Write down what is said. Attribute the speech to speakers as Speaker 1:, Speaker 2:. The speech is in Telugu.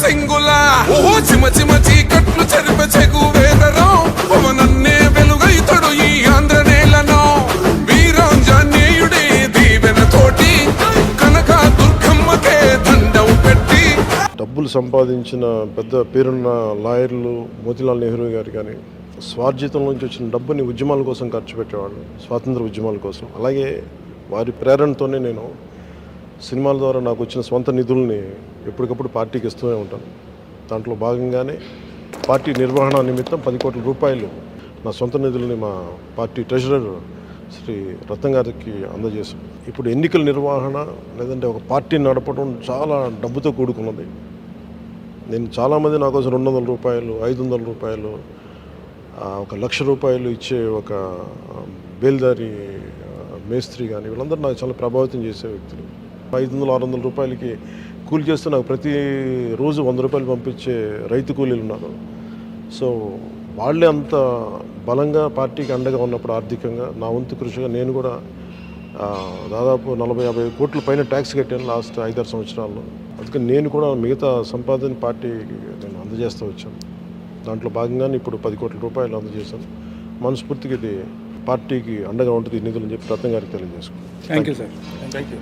Speaker 1: సింగుల ఓ చిమ చిమ చీకట్లు చెరిప చెగు వేదరం పవనన్నే వెలుగైతడు ఈ ఆంధ్ర నేలను వీరాంజనేయుడే దీవెన తోటి కనక దుర్గమ్మకే దండం పెట్టి.
Speaker 2: డబ్బులు సంపాదించిన పెద్ద పేరున్న లాయర్లు మోతీలాల్ నెహ్రూ గారు కానీ స్వార్జితం నుంచి వచ్చిన డబ్బుని ఉద్యమాల కోసం ఖర్చు పెట్టేవాళ్ళు, స్వాతంత్ర ఉద్యమాల కోసం. అలాగే వారి ప్రేరణతోనే నేను సినిమాల ద్వారా నాకు వచ్చిన స్వంత నిధుల్ని ఎప్పటికప్పుడు పార్టీకి ఇస్తూనే ఉంటాను. దాంట్లో భాగంగానే పార్టీ నిర్వహణ నిమిత్తం 10 కోట్ల రూపాయలు నా సొంత నిధుల్ని మా పార్టీ ట్రెజరర్ శ్రీ రత్నం గారికి అందజేశాం. ఇప్పుడు ఎన్నికల నిర్వహణ లేదంటే ఒక పార్టీని నడపడం చాలా డబ్బుతో కూడుకున్నది. నేను చాలామంది నా కోసం 200 రూపాయలు, 500 రూపాయలు, 1 లక్ష రూపాయలు ఇచ్చే ఒక బేల్దారి మేస్త్రి కానీ వీళ్ళందరూ నాకు చాలా ప్రభావితం చేసే వ్యక్తులు. 500-600 రూపాయలకి కూలి చేస్తే నాకు ప్రతిరోజు 100 రూపాయలు పంపించే రైతు కూలీలు ఉన్నారు. సో వాళ్ళే అంత బలంగా పార్టీకి అండగా ఉన్నప్పుడు ఆర్థికంగా నా వంతు కృషిగా నేను కూడా దాదాపు 40-50 కోట్ల పైన ట్యాక్స్ కట్టాను లాస్ట్ 5-6 సంవత్సరాల్లో. అందుకని నేను కూడా మిగతా సంపాదన పార్టీకి నేను అందజేస్తూ వచ్చాను. దాంట్లో భాగంగానే ఇప్పుడు 10 కోట్ల రూపాయలు అందజేశాను. మనస్ఫూర్తిగా ఇది పార్టీకి అండగా ఉంటుంది ఈ నిధులు అని చెప్పి రత్నం గారికి తెలియజేసుకున్నాను.
Speaker 3: Thank you sir. Thank you.